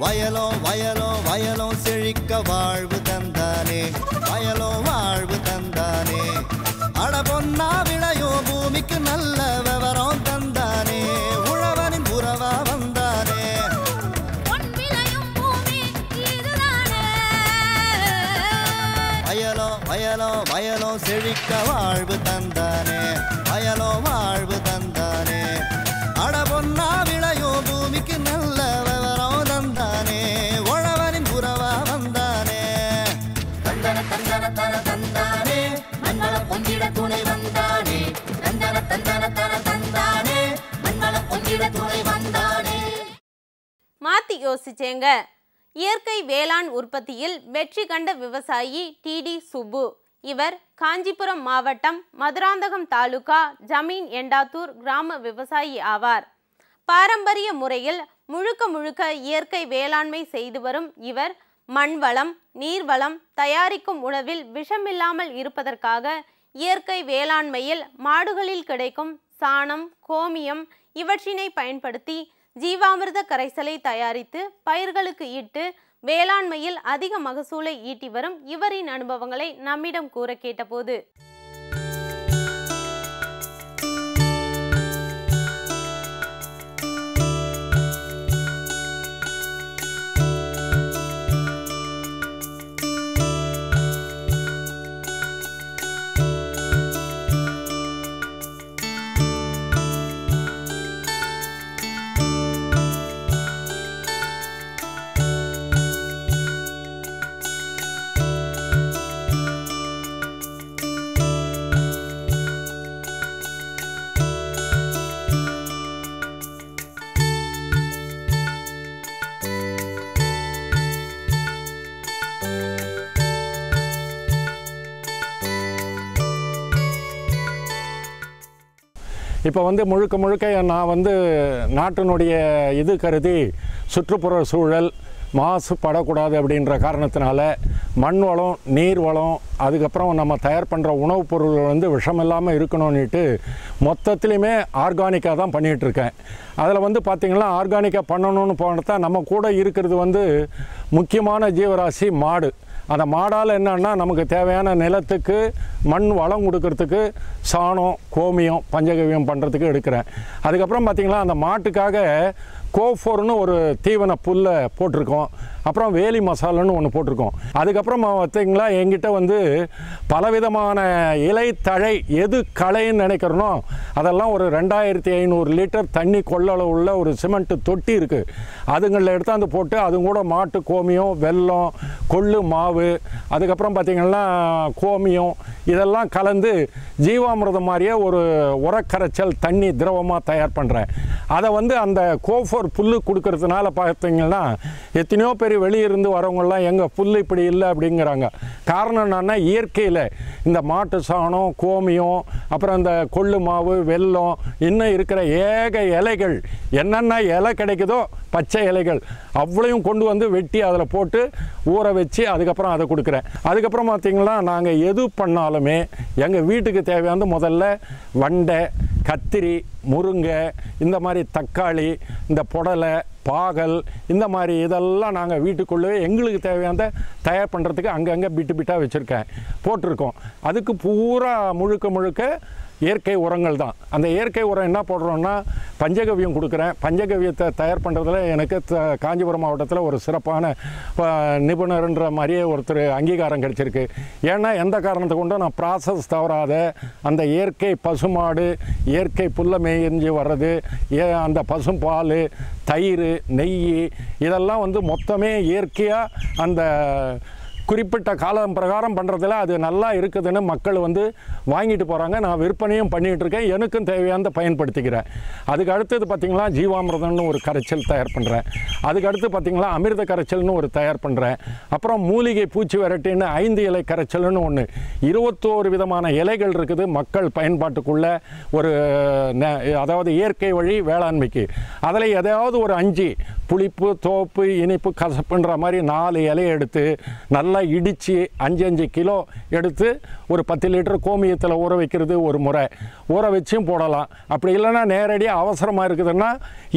வயலோ வயலோ வயலோ செழிக்க வாழ்வு தந்தானே, வயலோ வாழ்வு தந்தானே. அட பொன்னா விளையோ பூமிக்கு நல்ல விவரம் தந்தானே, உழவனின் உறவா வந்தானே. வயலோ வயலோ வயலோ செழிக்க வாழ்வு தந்தானே, வயலோ வாழ்வு தந்தானே. அட பொன்னா விளையோ பூமிக்கு நல்ல விவரம் தந்தானே, உழவனின் உறவா வந்தானே. தந்தன தந்தன தன தந்தானே, மண்வள பொங்கிட துணை வந்தானே. தந்தன தந்தன தன தந்தானே, மண்வள பொங்கிட துணை வந்தானே. மாத்தி யோசிச்சேங்க. இயற்கை வேளாண் உற்பத்தியில் வெற்றி கண்ட விவசாயி டிடி சுப்பு. இவர் காஞ்சிபுரம் மாவட்டம் மதுராந்தகம் தாலுகா ஜமீன் எண்டாத்தூர் கிராம விவசாயி ஆவார். பாரம்பரிய முறையில் முழுக்க முழுக்க இயற்கை வேளாண்மை செய்து வரும் இவர் மண்வளம், நீர்வளம், தயாரிக்கும் உணவில் விஷமில்லாமல் இருப்பதற்காக இயற்கை வேளாண்மையில் மாடுகளில் கிடைக்கும் சாணம், கோமியம் இவற்றினை பயன்படுத்தி ஜீவாமிர்த கரைசலை தயாரித்து பயிர்களுக்கு இட்டு வேளாண்மையில் அதிக மகசூலை ஈட்டி வரும் இவரின் அனுபவங்களை நம்மிடம் கூற கேட்டபோது, இப்போ முழுக்க முழுக்க நான் நாட்டினுடைய இது கருதி சுற்றுப்புற சூழல் மாசுபடக்கூடாது அப்படின்ற காரணத்தினால மண் வளம், நீர் வளம், அதுக்கப்புறம் நம்ம தயார் பண்ணுற உணவுப் பொருள்கள் விஷம் இல்லாமல் இருக்கணும்னுட்டு மொத்தத்துலேயுமே ஆர்கானிக்காக தான் பண்ணிகிட்ருக்கேன். அதில் பார்த்திங்கன்னா ஆர்கானிக்காக பண்ணணும்னு போனதான் நம்ம கூட இருக்கிறது முக்கியமான ஜீவராசி மாடு. அந்த மாடால் என்னன்னா நமக்கு தேவையான நிலத்துக்கு மண் வளம் கொடுக்கறதுக்கு சாணம், கோமியம், பஞ்சகவியம் பண்ணுறதுக்கு எடுக்கிறேன். அதுக்கப்புறம் பார்த்திங்கன்னா அந்த மாட்டுக்காக கோஃபோர்னு ஒரு தீவன புல்லை போட்டிருக்கோம். அப்புறம் வேலி மசாலான்னு ஒன்று போட்டிருக்கோம். அதுக்கப்புறம் பார்த்திங்களா என்கிட்ட பலவிதமான இலை தழை எது களைன்னு நினைக்கிறனோ அதெல்லாம் ஒரு 2500 லிட்டர் தண்ணி கொள்ளளவு உள்ள ஒரு சிமெண்ட்டு தொட்டி இருக்குது. அதுங்களில் எடுத்தாந்து போட்டு அது கூட மாட்டு கோமியம், வெல்லம், கொள்ளு மாவு, அதுக்கப்புறம் பார்த்திங்கன்னா கோமியம் இதெல்லாம் கலந்து ஜீவாமிர்தம் மாதிரியே ஒரு உரக்கரைச்சல் தண்ணி திரவமாக தயார் பண்ணுறேன். அதை அந்த கோஃபோர் புல்லு கொடுக்கறதுனால பார்த்திங்கன்னா எத்தனையோ பேர் வெளியிருந்து வரவங்கெல்லாம் எங்கள் புல் இப்படி இல்லை அப்படிங்கிறாங்க. காரணம் என்னன்னா இயற்கையில் இந்த மாட்டு சாணம், கோமியம், அப்புறம் இந்த கொள்ளு மாவு, வெல்லம், இன்னும் இருக்கிற ஏக இலைகள் என்னென்ன இலை கிடைக்குதோ பச்சை இலைகள் அவ்வளையும் கொண்டு வெட்டி அதில் போட்டு ஊற வச்சு அதுக்கப்புறம் அதை கொடுக்குறேன். அதுக்கப்புறம் பார்த்திங்கன்னா நாங்கள் எது பண்ணாலுமே எங்கள் வீட்டுக்கு தேவையான முதல்ல வண்டை, கத்திரி, முருங்கை, இந்த மாதிரி தக்காளி, இந்த புடலை, பாகல், இந்த மாதிரி இதெல்லாம் நாங்கள் வீட்டுக்குள்ளே எங்களுக்கு தேவையான தயார் பண்ணுறதுக்கு அங்கங்கே பிட்டாக வச்சுருக்கேன், போட்டிருக்கோம். அதுக்கு பூரா முழுக்க முழுக்க இயற்கை உரங்கள் தான். அந்த இயற்கை உரம் என்ன போடுறோன்னா பஞ்சகவியம் கொடுக்குறேன். பஞ்சகவியத்தை தயார் பண்ணுறதுல எனக்கு காஞ்சிபுரம் மாவட்டத்தில் ஒரு சிறப்பான நிபுணர்ன்ற மாதிரியே ஒருத்தர் அங்கீகாரம் கிடைச்சிருக்கு. ஏன்னா எந்த காரணத்தை கொண்டும் நான் ப்ராசஸ் தவறாத அந்த இயற்கை பசுமாடு, இயற்கை புல்லை மேய்ஞ்சி வர்றது, அந்த பசும்பால், தயிர், நெய் இதெல்லாம் மொத்தமே இயற்கையாக அந்த குறிப்பிட்ட காலம் பிரகாரம் பண்ணுறதுல அது நல்லா இருக்குதுன்னு மக்கள் வாங்கிட்டு போகிறாங்க. நான் விற்பனையும் பண்ணிகிட்ருக்கேன், எனக்கும் தேவையான பயன்படுத்திக்கிறேன். அதுக்கு அடுத்தது பார்த்திங்களா ஜீவாமிர்தம்னு ஒரு கரைச்சல் தயார் பண்ணுறேன். அதுக்கு அடுத்து பார்த்திங்களா அமிர்த கரைச்சல்னு ஒரு தயார் பண்ணுறேன். அப்புறம் மூலிகை பூச்சி விரட்டின்னு 5 இலை கரைச்சல்னு ஒன்று, 21 விதமான இலைகள் இருக்குது மக்கள் பயன்பாட்டுக்குள்ள ஒரு அதாவது இயற்கை வழி வேளாண்மைக்கு. அதில் எதையாவது ஒரு 5 புளிப்பு, தோப்பு, இனிப்பு, கசப்புன்ற மாதிரி 4 இலையை எடுத்து நல்லா நல்லா இடித்து 5 கிலோ எடுத்து ஒரு 10 லிட்டர் கோமியத்தில் ஊற வைக்கிறது ஒரு முறை. ஊற வச்சும் போடலாம். அப்படி இல்லைன்னா நேரடியாக அவசரமாக இருக்குதுன்னா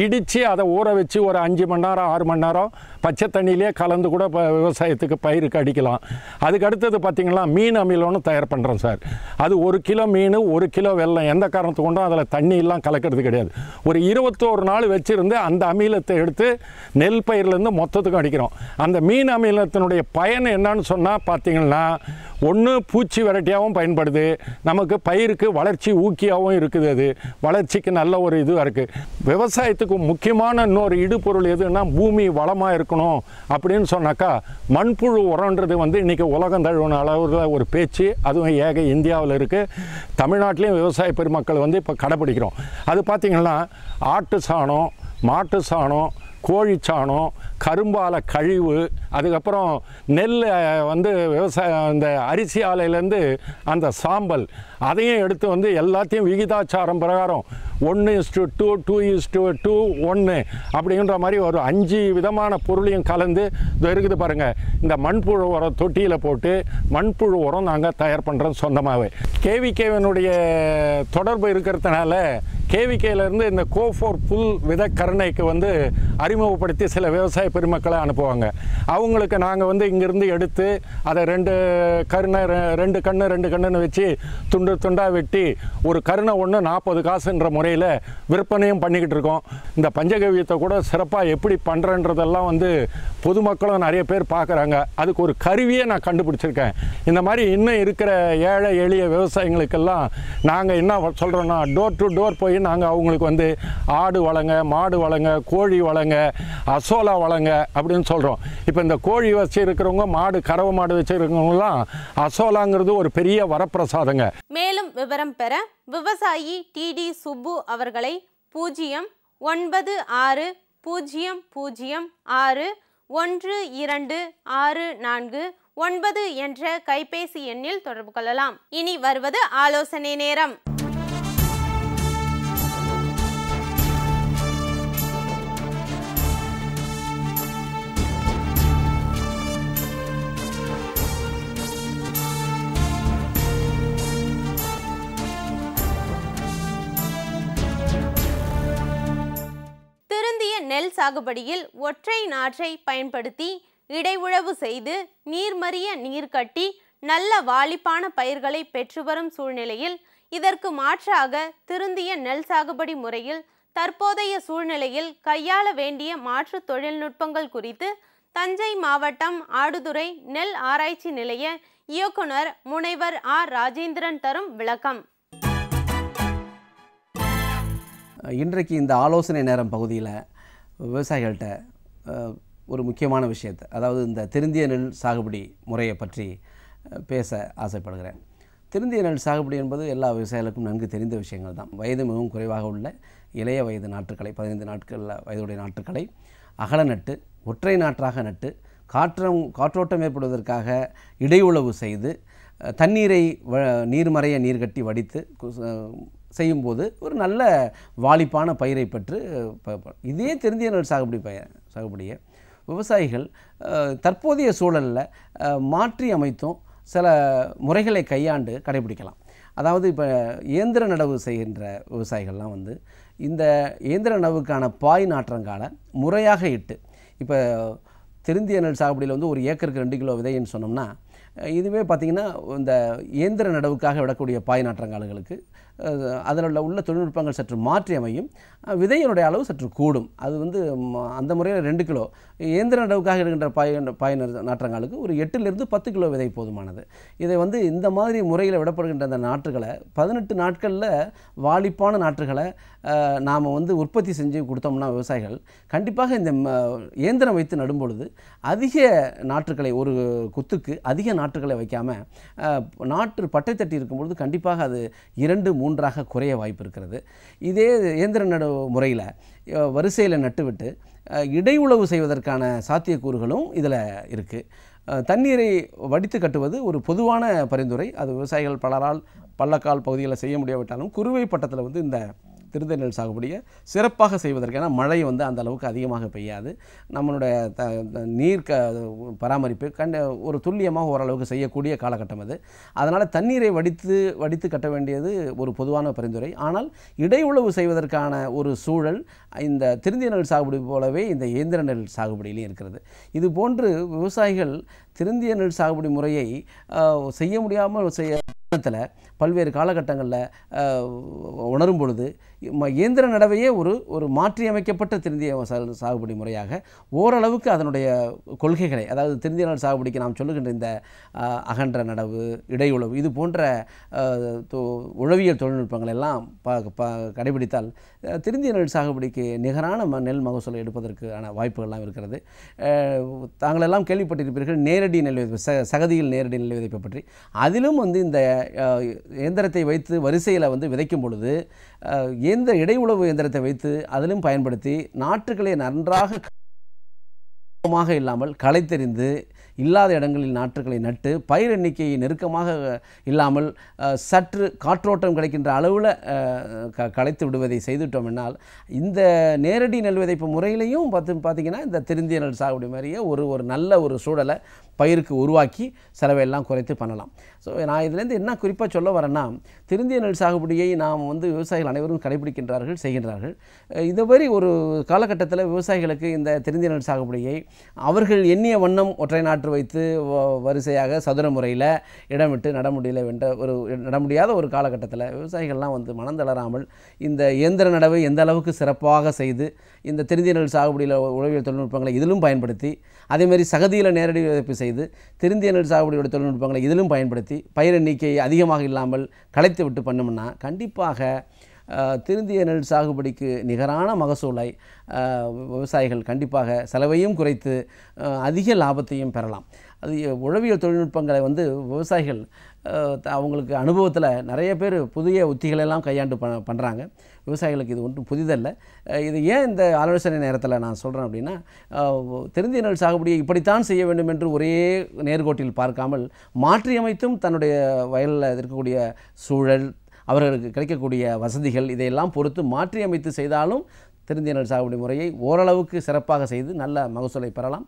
இடித்து அதை ஊற வச்சு ஒரு 5 மணி நேரம் 6 மணி நேரம் பச்சை தண்ணியிலே கலந்து கூட விவசாயத்துக்கு பயிருக்கு அடிக்கலாம். அதுக்கு அடுத்தது பார்த்திங்கன்னா மீன் அமிலம்னு தயார் பண்ணுறோம் சார். அது 1 கிலோ மீன் 1 கிலோ வெல்லம் எந்த காரணத்து கொண்டும் அதில் தண்ணியெல்லாம் கலக்கிறது கிடையாது. ஒரு 21 நாள் வச்சுருந்து அந்த அமிலத்தை எடுத்து நெல் பயிர்லேருந்து மொத்தத்துக்கும் அடிக்கிறோம். அந்த மீன் அமிலத்தினுடைய பயன் என்னன்னு சொன்னால் பார்த்திங்கன்னா ஒன்று பூச்சி விரட்டியாகவும் பயன்படுது, நமக்கு பயிருக்கு வளர்ச்சி ஊக்கியாகவும் இருக்குது. அது வளர்ச்சிக்கு நல்ல ஒரு இதுவாக இருக்குது. விவசாயத்துக்கு முக்கியமான இன்னொரு இடுபொருள் எதுன்னா பூமி வளமாக இருக்கணும் அப்படின்னு சொன்னாக்கா மண்புழு உரன்றது இன்றைக்கி உலகம் தழுவின அளவில் ஒரு பேச்சு. அதுவும் இந்தியாவில் இருக்குது. தமிழ்நாட்டிலையும் விவசாய பெருமக்கள் இப்போ கடைப்பிடிக்கிறோம். அது பார்த்திங்கன்னா ஆட்டு சாணம், மாட்டு சாணம், கோழி சாணம், கரும்பால கழிவு, அதுக்கப்புறம் நெல் விவசாயம் இந்த அரிசி ஆலையிலேருந்து அந்த சாம்பல் அதையும் எடுத்து எல்லாத்தையும் விகிதாச்சாரம் பிரகாரம் 1:2, 2:2, 1 அப்படின்ற மாதிரி ஒரு 5 விதமான பொருளையும் கலந்து இருக்குது பாருங்கள். இந்த மண்புழு உரம் தொட்டியில் போட்டு மண்புழு உரம் நாங்கள் தயார் பண்ணுறோம் சொந்தமாகவே. கேவிகேவினுடைய தொடர்பு இருக்கிறதுனால கேவிகேலேருந்து இந்த கோஃபோர் புல் விதக்கரணைக்கு அறிமுகப்படுத்தி சில விவசாய பெருமக்களை அனுப்புவாங்க. அவங்களுக்கு நாங்கள் இங்கேருந்து எடுத்து அதை 2 கண்ணுன்னு வச்சு துண்டு துண்டாக வெட்டி ஒரு கருணை ஒன்று 40 காசுன்ற முறையில் விற்பனையும் பண்ணிக்கிட்டு இருக்கோம். இந்த பஞ்சகவியத்தை கூட சிறப்பாக எப்படி பண்ணுறன்றதெல்லாம் பொதுமக்களும் நிறைய பேர் பார்க்குறாங்க. அதுக்கு ஒரு கருவியை நான் கண்டுபிடிச்சிருக்கேன். இந்த மாதிரி இன்னும் இருக்கிற ஏழை எளிய விவசாயிகளுக்கெல்லாம் நாங்கள் என்ன சொல்கிறோன்னா டோர் டு டோர் போய் நாங்கள் அவங்களுக்கு ஆடு வளங்க, மாடு வளங்க, கோழி வளங்க, அசோலா வளங்க அப்படின்னு சொல்கிறோம். இப்போ இந்த கோழி வச்சு இருக்கிறவங்க, கறவை மாடு வச்சுருக்கவங்களாம் அசோலாங்கிறது ஒரு பெரிய வரப்பிரசாதங்க. மேலும் விவரம் பெற விவசாயி டிடி சுப்பு அவர்களை 096060612649 என்ற கைபேசி எண்ணில் தொடர்பு கொள்ளலாம். இனி வருவது ஆலோசனை நேரம். திருந்திய நெல் சாகுபடியில் ஒற்றை நாற்றை பயன்படுத்தி இடைஉழவு செய்து நீர்மறிய நீர் கட்டி நல்ல வாளிப்பான பயிர்களை பெற்று வரும் சூழ்நிலையில் இதற்கு மாற்றாக திருந்திய நெல் சாகுபடி முறையில் தற்போதைய சூழ்நிலையில் கையாள வேண்டிய மாற்று தொழில்நுட்பங்கள் குறித்து தஞ்சை மாவட்டம் ஆடுதுறை நெல் ஆராய்ச்சி நிலைய இயக்குனர் முனைவர் ஆர் ராஜேந்திரன் தரும் விளக்கம். இன்றைக்கு இந்த ஆலோசனை நேரம் பகுதியில் விவசாயிகள்கிட்ட ஒரு முக்கியமான விஷயத்தை, அதாவது இந்த திருந்திய நெல் சாகுபடி முறையை பற்றி பேச ஆசைப்படுகிறேன். திருந்திய நெல் சாகுபடி என்பது எல்லா விவசாயிகளுக்கும் நன்கு தெரிந்த விஷயங்கள் தான். வயது மிகவும் குறைவாக உள்ள இளைய வயது நாற்றுக்களை, 15 நாட்களில் வயதுடைய நாற்றுக்களை அகல நட்டு ஒற்றை நாற்றாக நட்டு காற்றோட்டம் ஏற்படுவதற்காக இடையுழவு செய்து தண்ணீரை நீர்மறைய நீர் கட்டி வடித்து செய்யும்போது ஒரு நல்ல வாளிப்பான பயிரை பெற்று இதே திருந்திய நெல் சாகுபடியை விவசாயிகள் தற்போதைய சூழலில் மாற்றி அமைத்தும் சில முறைகளை கையாண்டு கடைபிடிக்கலாம். அதாவது இப்போ இயந்திர நடவு செய்கின்ற விவசாயிகள்லாம் இந்த இயந்திர நடவுக்கான பாய் நாற்றங்கால முறையாக இட்டு, இப்போ திருந்திய நெல் சாகுபடியில் ஒரு ஏக்கருக்கு 2 கிலோ விதைன்னு சொன்னோம்னா, இதுவே பார்த்திங்கன்னா இந்த இயந்திர நடவுக்காக விடக்கூடிய பாய் நாற்றங்கால்களுக்கு அதில் உள்ள தொழில்நுட்பங்கள் சற்று மாற்றி அமையும். விதையினுடைய அளவு சற்று கூடும். அது அந்த முறையில் 2 கிலோ இயந்திர நடவுக்காக எடுக்கின்ற பாய் நாற்றங்காலுக்கு ஒரு 8லிருந்து 10 கிலோ விதை போதுமானது. இதை இந்த மாதிரி முறையில் விடப்படுகின்ற அந்த நாற்றுகளை 18 நாட்களில் வாளிப்பான நாற்றுகளை நாம் உற்பத்தி செஞ்சு கொடுத்தோம்னா விவசாயிகள் கண்டிப்பாக இந்த இயந்திரம் வைத்து நடும்பொழுது அதிக நாற்றுகளை, ஒரு குத்துக்கு அதிக நாற்றுகளை வைக்காமல் நாற்று பட்டை தட்டி இருக்கும்பொழுது கண்டிப்பாக அது 2-3ஆக குறைய வாய்ப்பு இருக்கிறது. இதே இயந்திர நடு முறையில் வரிசையில் நட்டுவிட்டு இடையுழவு செய்வதற்கான சாத்தியக்கூறுகளும் இதில் இருக்குது. தண்ணீரை வடித்து கட்டுவது ஒரு பொதுவான பரிந்துரை. அது விவசாயிகள் பலரால் பள்ளக்கால் பகுதிகளில் செய்ய முடியாவிட்டாலும் குறுவை பட்டத்தில் இந்த திருந்திய நெல் சாகுபடியை சிறப்பாக செய்வதற்கு, ஏன்னா மழை வந்து அந்த அளவுக்கு அதிகமாக பெய்யாது, நம்மளுடைய நீர் பராமரிப்பு ஒரு துல்லியமாக ஓரளவுக்கு செய்யக்கூடிய காலகட்டம் அது. அதனால் தண்ணீரை வடித்து கட்ட வேண்டியது ஒரு பொதுவான பரிந்துரை. ஆனால் இடையுழவு செய்வதற்கான ஒரு சூழல் இந்த திருந்திய நெல் சாகுபடி போலவே இந்த இயந்திர நெல் சாகுபடியிலையும் இருக்கிறது. இது போன்று விவசாயிகள் திருந்திய நெல் சாகுபடி முறையை செய்ய முடியாமல் பல்வேறு காலகட்டங்களில் உணரும் பொழுது இயந்திர நடவையே ஒரு மாற்றியமைக்கப்பட்ட திருந்திய சாகுபடி முறையாக ஓரளவுக்கு அதனுடைய கொள்கைகளை, அதாவது திருந்திய நெல் சாகுபடிக்கு நாம் சொல்லுகின்ற இந்த அகன்ற நடவு, இடையுழவு, இது போன்ற உழவியல் தொழில்நுட்பங்கள் எல்லாம் கடைபிடித்தால் திருந்திய நெல் சாகுபடிக்கு நிகரான நெல் மகசூலை எடுப்பதற்கான வாய்ப்புகள்லாம் இருக்கிறது. தாங்கள் எல்லாம் கேள்விப்பட்டிருப்பீர்கள் நேரடி நெல் விதைப்பு, சகதியில் நேரடி நெல் விதைப்பை பற்றி. அதிலும் வந்து இந்த இயந்திரத்தை வைத்து வரிசையில் வந்து விதைக்கும் பொழுது இடையுழவு இயந்திரத்தை வைத்து அதிலும் பயன்படுத்தி நாற்றுகளை நன்றாக இல்லாமல் களைத்தெறிந்து இல்லாத இடங்களில் நாற்றுகளை நட்டு பயிர் எண்ணிக்கையை நெருக்கமாக இல்லாமல் சற்று காற்றோட்டம் கிடைக்கின்ற அளவில் களைத்து விடுவதை செய்துவிட்டோம் என்னால் இந்த நேரடி நெல் விதைப்பு முறையிலையும் பார்த்திங்கன்னா இந்த திருந்திய நெல் சாகுபடி மாதிரியே ஒரு நல்ல ஒரு சூழலை பயிருக்கு உருவாக்கி செலவையெல்லாம் குறைத்து பண்ணலாம். ஸோ நான் இதுலேருந்து என்ன குறிப்பாக சொல்ல வரேன்னா, திருந்திய நெல் சாகுபடியை நாம் வந்து விவசாயிகள் அனைவரும் கடைபிடிக்கின்றார்கள், செய்கின்றார்கள். இது மாதிரி ஒரு காலகட்டத்தில் விவசாயிகளுக்கு இந்த திருந்திய நெல் சாகுபடியை அவர்கள் எண்ணிய வண்ணம் ஒற்றை நாற்று வைத்து வரிசையாக சதுர முறையில் இடமிட்டு நட முடியாத ஒரு காலகட்டத்தில் விவசாயிகள்லாம் வந்து மனம் தளராமல் இந்த இயந்திர நடவை எந்த அளவுக்கு சிறப்பாக செய்து இந்த திருந்திய நெல் சாகுபடியில் உழவியல் தொழில்நுட்பங்களை இதிலும் பயன்படுத்தி, அதேமாதிரி சகதியில் நேரடி விதைப்பு செய்து திருந்திய நெல் சாகுபடியோட தொழில்நுட்பங்களை இதிலும் பயன்படுத்தி பயிர் எண்ணிக்கை அதிகமாக இல்லாமல் களைத்து விட்டு பண்ணோம்னா கண்டிப்பாக திருந்திய நெல் சாகுபடிக்கு நிகரான மகசூலை விவசாயிகள் கண்டிப்பாக செலவையும் குறைத்து அதிக லாபத்தையும் பெறலாம். அது உழவியல் தொழில்நுட்பங்களை வந்து விவசாயிகள் அவங்களுக்கு அனுபவத்தில் நிறைய பேர் புதிய உத்திகளெல்லாம் கையாண்டு பண்ணுறாங்க. விவசாயிகளுக்கு இது ஒன்றும் புதிதல்ல. இது ஏன் இந்த ஆலோசனை நேரத்தில் நான் சொல்கிறேன் அப்படின்னா, திருந்திய நெல் சாகுபடியை இப்படித்தான் செய்ய வேண்டும் என்று ஒரே நேர்கோட்டில் பார்க்காமல் மாற்றியமைத்தும் தன்னுடைய வயலில் இருக்கக்கூடிய சூழல், அவர்களுக்கு கிடைக்கக்கூடிய வசதிகள், இதையெல்லாம் பொறுத்து மாற்றியமைத்து செய்தாலும் திருந்திய நெல் சாகுபடி முறையை ஓரளவுக்கு சிறப்பாக செய்து நல்ல மகசூலை பெறலாம்,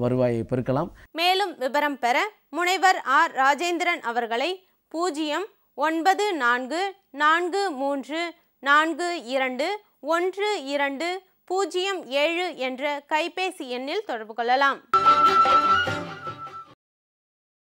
வருவாயை பெருக்கலாம். மேலும் விவரம் பெற முனைவர் ஆர் ராஜேந்திரன் அவர்களை 09443421207 என்ற கைபேசி எண்ணில் தொடர்பு கொள்ளலாம்.